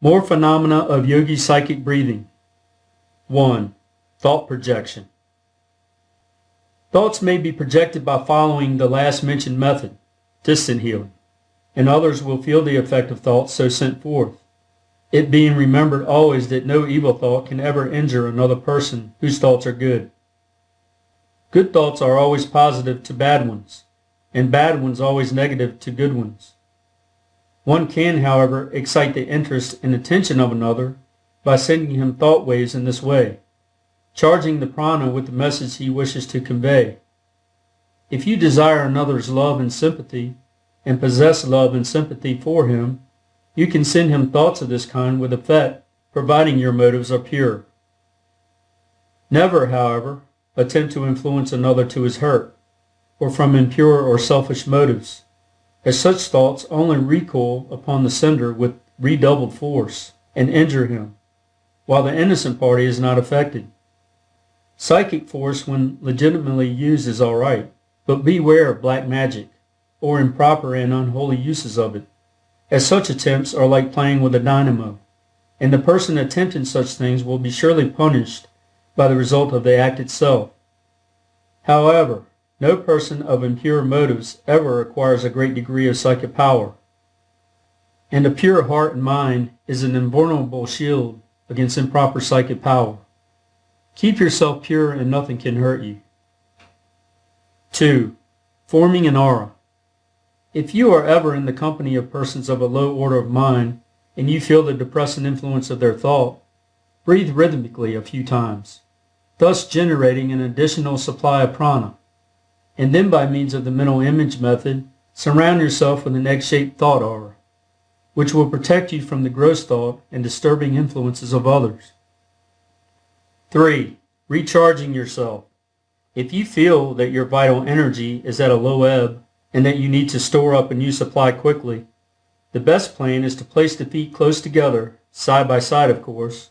More phenomena of yogi psychic breathing. 1. Thought projection. Thoughts may be projected by following the last mentioned method, distant healing, and others will feel the effect of thoughts so sent forth, it being remembered always that no evil thought can ever injure another person whose thoughts are good. Good thoughts are always positive to bad ones, and bad ones always negative to good ones. One can, however, excite the interest and attention of another by sending him thought waves in this way, charging the prana with the message he wishes to convey. If you desire another's love and sympathy, and possess love and sympathy for him, you can send him thoughts of this kind with effect, providing your motives are pure. Never, however, attempt to influence another to his hurt, or from impure or selfish motives, as such thoughts only recoil upon the sender with redoubled force and injure him, while the innocent party is not affected. Psychic force when legitimately used is all right, but beware of black magic, or improper and unholy uses of it, as such attempts are like playing with a dynamo, and the person attempting such things will be surely punished by the result of the act itself. However, no person of impure motives ever acquires a great degree of psychic power, and a pure heart and mind is an invulnerable shield against improper psychic power. Keep yourself pure and nothing can hurt you. 2. Forming an aura. If you are ever in the company of persons of a low order of mind and you feel the depressing influence of their thought, breathe rhythmically a few times, thus generating an additional supply of prana, and then by means of the mental image method, surround yourself with an egg-shaped thought aura, which will protect you from the gross thought and disturbing influences of others. 3. Recharging yourself. If you feel that your vital energy is at a low ebb and that you need to store up a new supply quickly, the best plan is to place the feet close together, side by side of course,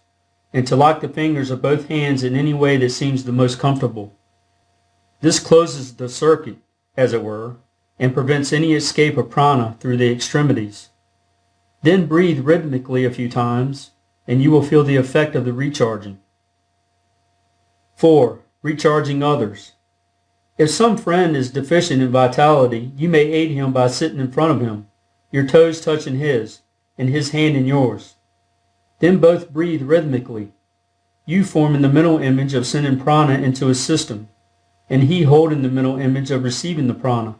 and to lock the fingers of both hands in any way that seems the most comfortable. This closes the circuit, as it were, and prevents any escape of prana through the extremities. Then breathe rhythmically a few times, and you will feel the effect of the recharging. 4. Recharging others. If some friend is deficient in vitality, you may aid him by sitting in front of him, your toes touching his, and his hand in yours. Then both breathe rhythmically, you forming the mental image of sending prana into his system, and he holding the mental image of receiving the prana.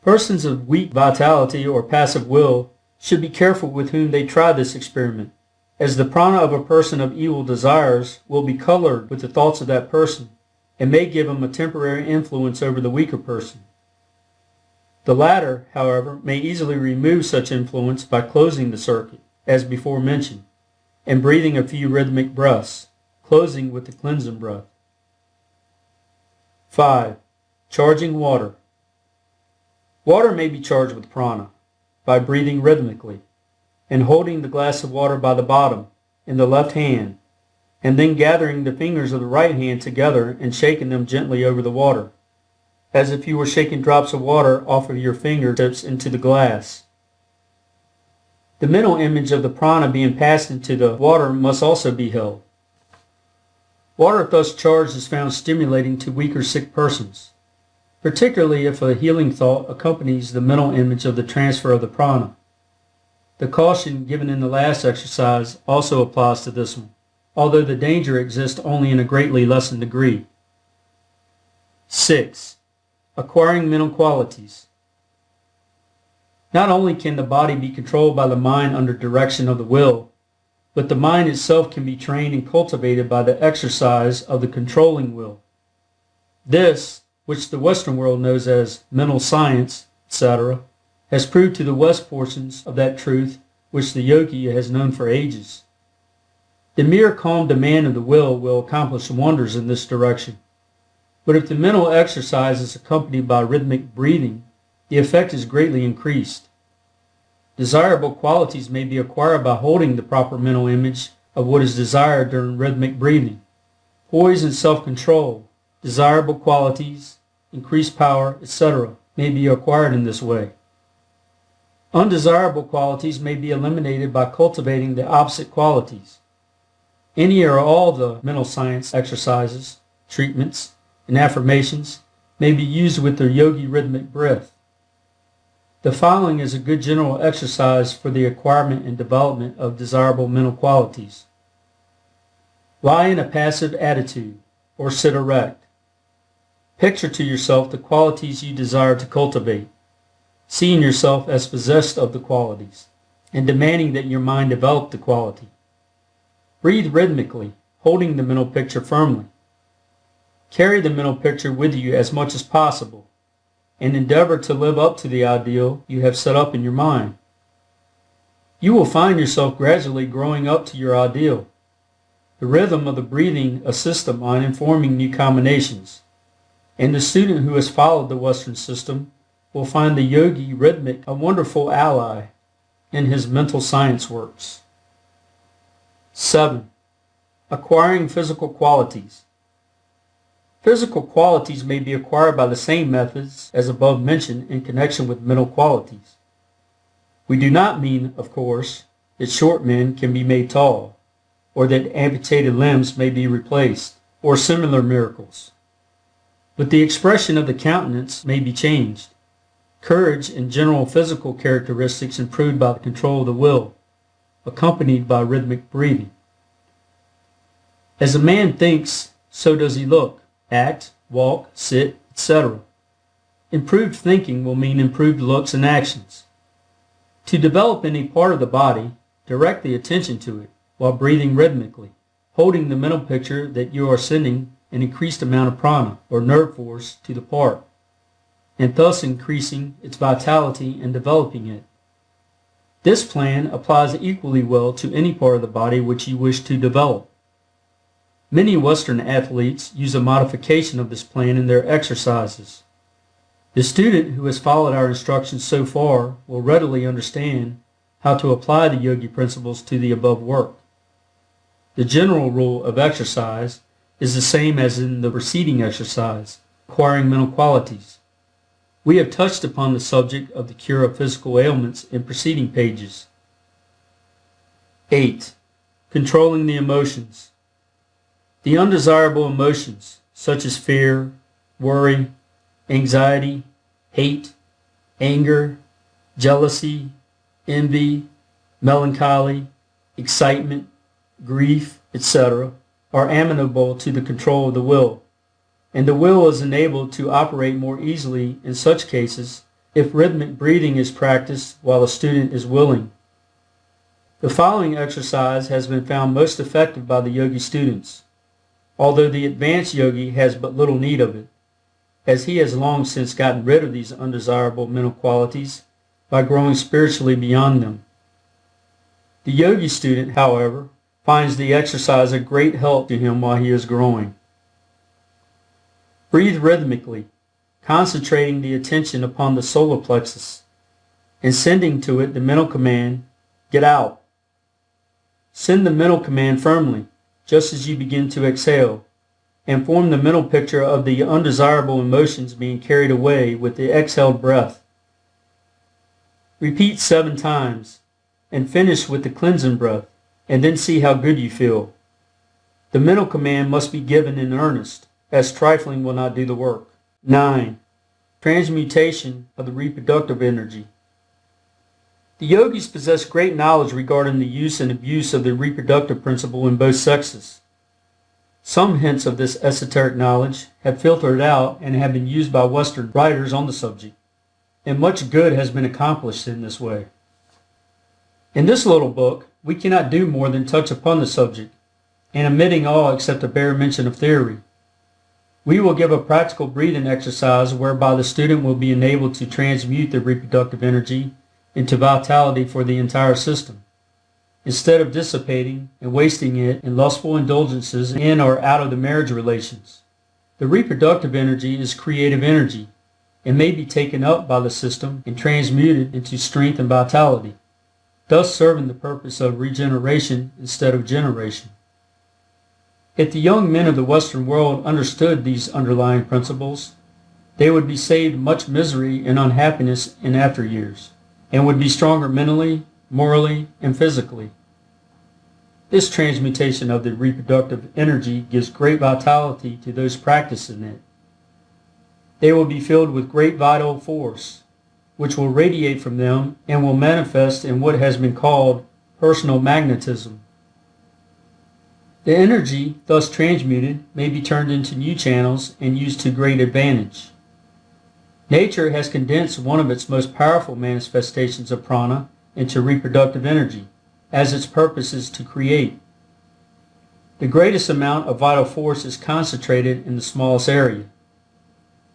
Persons of weak vitality or passive will should be careful with whom they try this experiment, as the prana of a person of evil desires will be colored with the thoughts of that person and may give him a temporary influence over the weaker person. The latter, however, may easily remove such influence by closing the circuit, as before mentioned, and breathing a few rhythmic breaths, closing with the cleansing breath. 5. Charging water. Water may be charged with prana by breathing rhythmically and holding the glass of water by the bottom in the left hand, and then gathering the fingers of the right hand together and shaking them gently over the water, as if you were shaking drops of water off of your fingertips into the glass. The mental image of the prana being passed into the water must also be held. Water thus charged is found stimulating to weak or sick persons, particularly if a healing thought accompanies the mental image of the transfer of the prana. The caution given in the last exercise also applies to this one, although the danger exists only in a greatly lessened degree. 6. Acquiring mental qualities. Not only can the body be controlled by the mind under direction of the will, but the mind itself can be trained and cultivated by the exercise of the controlling will. This, which the Western world knows as mental science, etc., has proved to the West portions of that truth which the yogi has known for ages. The mere calm demand of the will accomplish wonders in this direction, but if the mental exercise is accompanied by rhythmic breathing, the effect is greatly increased. Desirable qualities may be acquired by holding the proper mental image of what is desired during rhythmic breathing. Poise and self-control, desirable qualities, increased power, etc. may be acquired in this way. Undesirable qualities may be eliminated by cultivating the opposite qualities. Any or all the mental science exercises, treatments, and affirmations may be used with the yogi rhythmic breath. The following is a good general exercise for the acquirement and development of desirable mental qualities. Lie in a passive attitude, or sit erect. Picture to yourself the qualities you desire to cultivate, seeing yourself as possessed of the qualities, and demanding that your mind develop the quality. Breathe rhythmically, holding the mental picture firmly. Carry the mental picture with you as much as possible, and endeavor to live up to the ideal you have set up in your mind. You will find yourself gradually growing up to your ideal. The rhythm of the breathing assists the mind in forming new combinations, and the student who has followed the Western system will find the yogi rhythmic a wonderful ally in his mental science works. 7. Acquiring physical qualities. Physical qualities may be acquired by the same methods as above mentioned in connection with mental qualities. We do not mean, of course, that short men can be made tall, or that amputated limbs may be replaced, or similar miracles. But the expression of the countenance may be changed. Courage and general physical characteristics improved by the control of the will, accompanied by rhythmic breathing. As a man thinks, so does he look, act, walk, sit, etc. Improved thinking will mean improved looks and actions. To develop any part of the body, direct the attention to it while breathing rhythmically, holding the mental picture that you are sending an increased amount of prana, or nerve force, to the part, and thus increasing its vitality and developing it. This plan applies equally well to any part of the body which you wish to develop. Many Western athletes use a modification of this plan in their exercises. The student who has followed our instructions so far will readily understand how to apply the yogi principles to the above work. The general rule of exercise is the same as in the preceding exercise, acquiring mental qualities. We have touched upon the subject of the cure of physical ailments in preceding pages. 8. Controlling the emotions. The undesirable emotions, such as fear, worry, anxiety, hate, anger, jealousy, envy, melancholy, excitement, grief, etc., are amenable to the control of the will, and the will is enabled to operate more easily in such cases if rhythmic breathing is practiced while a student is willing. The following exercise has been found most effective by the yogi students, although the advanced yogi has but little need of it, as he has long since gotten rid of these undesirable mental qualities by growing spiritually beyond them. The yogi student, however, finds the exercise a great help to him while he is growing. Breathe rhythmically, concentrating the attention upon the solar plexus and sending to it the mental command, "Get out." Send the mental command firmly, just as you begin to exhale, and form the mental picture of the undesirable emotions being carried away with the exhaled breath. Repeat 7 times, and finish with the cleansing breath, and then see how good you feel. The mental command must be given in earnest, as trifling will not do the work. 9. Transmutation of the reproductive energy. The yogis possess great knowledge regarding the use and abuse of the reproductive principle in both sexes. Some hints of this esoteric knowledge have filtered out and have been used by Western writers on the subject, and much good has been accomplished in this way. In this little book, we cannot do more than touch upon the subject, and omitting all except a bare mention of theory. We will give a practical breathing exercise whereby the student will be enabled to transmute the reproductive energy into vitality for the entire system, instead of dissipating and wasting it in lustful indulgences in or out of the marriage relations. The reproductive energy is creative energy and may be taken up by the system and transmuted into strength and vitality, thus serving the purpose of regeneration instead of generation. If the young men of the Western world understood these underlying principles, they would be saved much misery and unhappiness in after years. and would be stronger mentally, morally, and physically. This transmutation of the reproductive energy gives great vitality to those practicing it. They will be filled with great vital force, which will radiate from them and will manifest in what has been called personal magnetism. The energy, thus transmuted, may be turned into new channels and used to great advantage. Nature has condensed one of its most powerful manifestations of prana into reproductive energy, as its purpose is to create. The greatest amount of vital force is concentrated in the smallest area.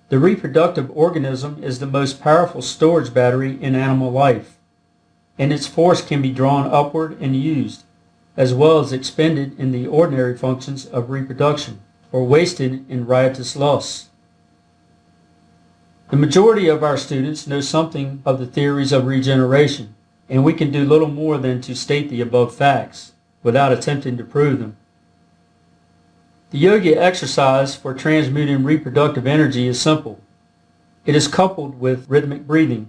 The reproductive organism is the most powerful storage battery in animal life, and its force can be drawn upward and used, as well as expended in the ordinary functions of reproduction, or wasted in riotous lusts. The majority of our students know something of the theories of regeneration, and we can do little more than to state the above facts, without attempting to prove them. The yogi exercise for transmuting reproductive energy is simple. It is coupled with rhythmic breathing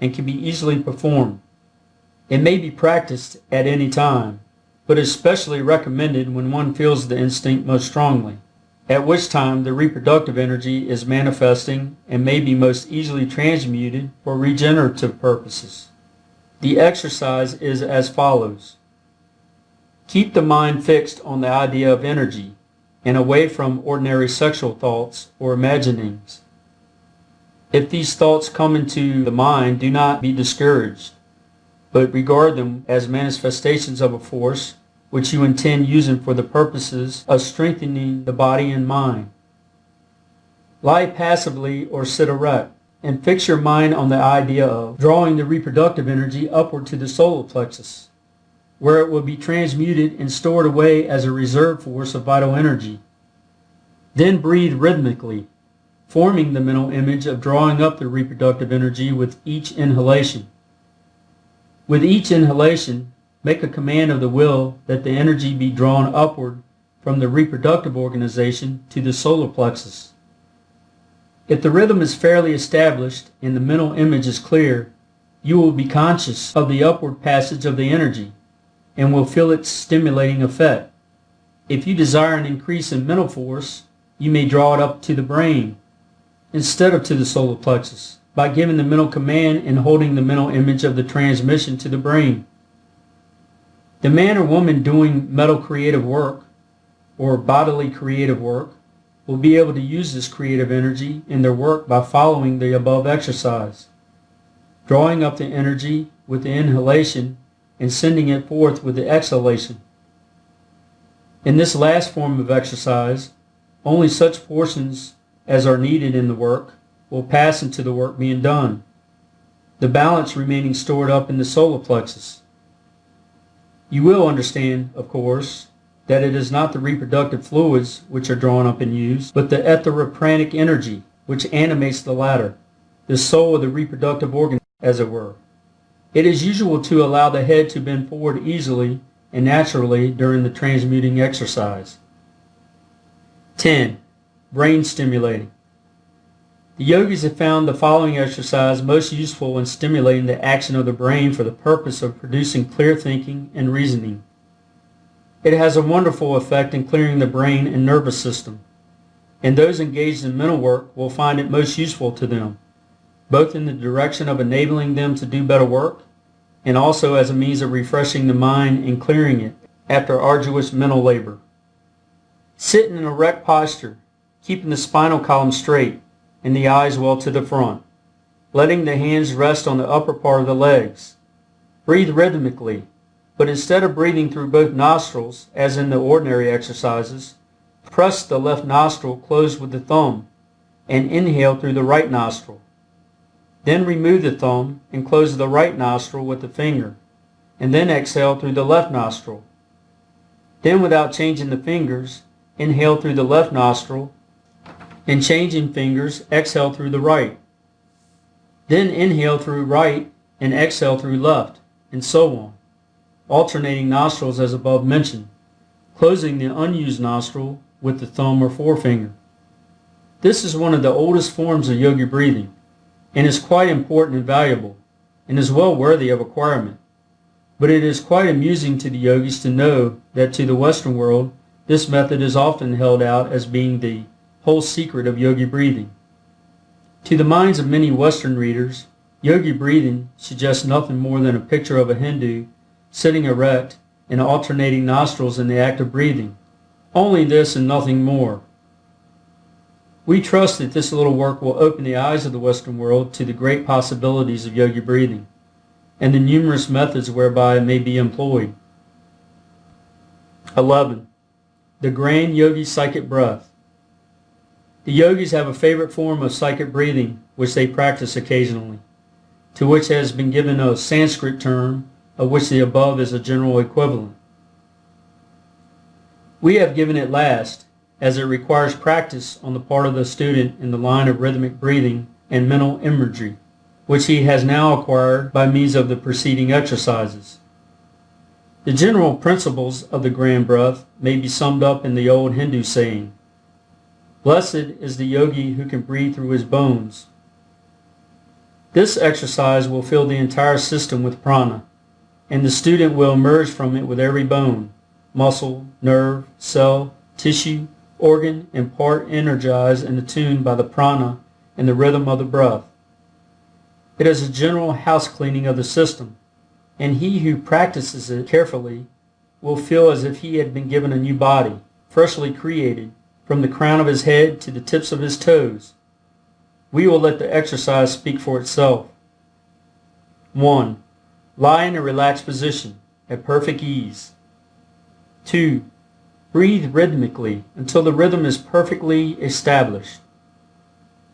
and can be easily performed. It may be practiced at any time, but is especially recommended when one feels the instinct most strongly, at which time the reproductive energy is manifesting and may be most easily transmuted for regenerative purposes. The exercise is as follows. Keep the mind fixed on the idea of energy and away from ordinary sexual thoughts or imaginings. If these thoughts come into the mind, do not be discouraged, but regard them as manifestations of a force which you intend using for the purposes of strengthening the body and mind. Lie passively or sit erect, and fix your mind on the idea of drawing the reproductive energy upward to the solar plexus, where it will be transmuted and stored away as a reserve force of vital energy. Then breathe rhythmically, forming the mental image of drawing up the reproductive energy with each inhalation. With each inhalation, make a command of the will that the energy be drawn upward from the reproductive organization to the solar plexus. If the rhythm is fairly established and the mental image is clear, you will be conscious of the upward passage of the energy and will feel its stimulating effect. If you desire an increase in mental force, you may draw it up to the brain instead of to the solar plexus by giving the mental command and holding the mental image of the transmission to the brain. The man or woman doing mental creative work or bodily creative work will be able to use this creative energy in their work by following the above exercise, drawing up the energy with the inhalation and sending it forth with the exhalation. In this last form of exercise, only such portions as are needed in the work will pass into the work being done, the balance remaining stored up in the solar plexus. You will understand, of course, that it is not the reproductive fluids which are drawn up and used, but the etheric energy which animates the latter, the soul of the reproductive organ, as it were. It is usual to allow the head to bend forward easily and naturally during the transmuting exercise. 10. Brain stimulating. The yogis have found the following exercise most useful in stimulating the action of the brain for the purpose of producing clear thinking and reasoning. It has a wonderful effect in clearing the brain and nervous system, and those engaged in mental work will find it most useful to them, both in the direction of enabling them to do better work and also as a means of refreshing the mind and clearing it after arduous mental labor. Sit in an erect posture, keeping the spinal column straight and the eyes well to the front, letting the hands rest on the upper part of the legs. Breathe rhythmically, but instead of breathing through both nostrils, as in the ordinary exercises, press the left nostril closed with the thumb and inhale through the right nostril. Then remove the thumb and close the right nostril with the finger, and then exhale through the left nostril. Then, without changing the fingers, inhale through the left nostril, and changing fingers, exhale through the right. Then inhale through right and exhale through left, and so on, alternating nostrils as above mentioned, closing the unused nostril with the thumb or forefinger. This is one of the oldest forms of yogi breathing, and is quite important and valuable, and is well worthy of acquirement. But it is quite amusing to the yogis to know that to the Western world this method is often held out as being the whole secret of yogi breathing. To the minds of many Western readers, yogi breathing suggests nothing more than a picture of a Hindu sitting erect and alternating nostrils in the act of breathing. Only this and nothing more. We trust that this little work will open the eyes of the Western world to the great possibilities of yogi breathing and the numerous methods whereby it may be employed. 11. The Grand Yogi Psychic Breath. The yogis have a favorite form of psychic breathing which they practice occasionally, to which has been given a Sanskrit term of which the above is a general equivalent. We have given it last, as it requires practice on the part of the student in the line of rhythmic breathing and mental imagery, which he has now acquired by means of the preceding exercises. The general principles of the grand breath may be summed up in the old Hindu saying, "Blessed is the yogi who can breathe through his bones." This exercise will fill the entire system with prana, and the student will emerge from it with every bone, muscle, nerve, cell, tissue, organ, and part energized and attuned by the prana and the rhythm of the breath. It is a general house cleaning of the system, and he who practices it carefully will feel as if he had been given a new body, freshly created, from the crown of his head to the tips of his toes. We will let the exercise speak for itself. 1. Lie in a relaxed position, at perfect ease. 2. Breathe rhythmically until the rhythm is perfectly established.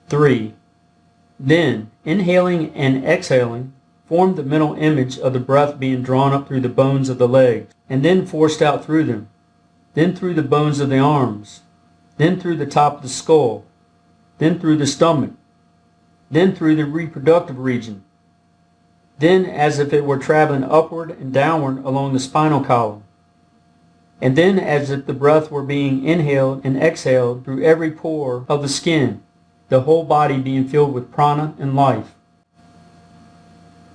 3. Then, inhaling and exhaling, form the mental image of the breath being drawn up through the bones of the legs, and then forced out through them, then through the bones of the arms, then through the top of the skull, then through the stomach, then through the reproductive region, then as if it were traveling upward and downward along the spinal column, and then as if the breath were being inhaled and exhaled through every pore of the skin, the whole body being filled with prana and life.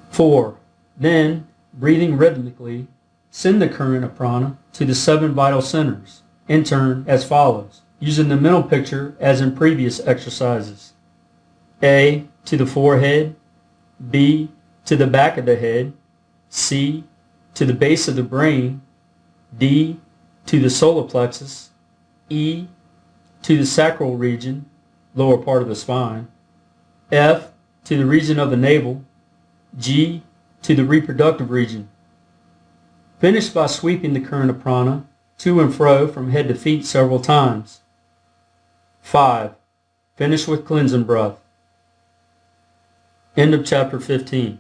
4. Then, breathing rhythmically, send the current of prana to the 7 vital centers, in turn as follows, using the mental picture as in previous exercises. A. To the forehead, B. To the back of the head, C. To the base of the brain, D. To the solar plexus, E. To the sacral region, lower part of the spine, F. To the region of the navel, G. To the reproductive region. Finish by sweeping the current of prana to and fro from head to feet several times. 5. Finish with cleansing breath. End of chapter 15.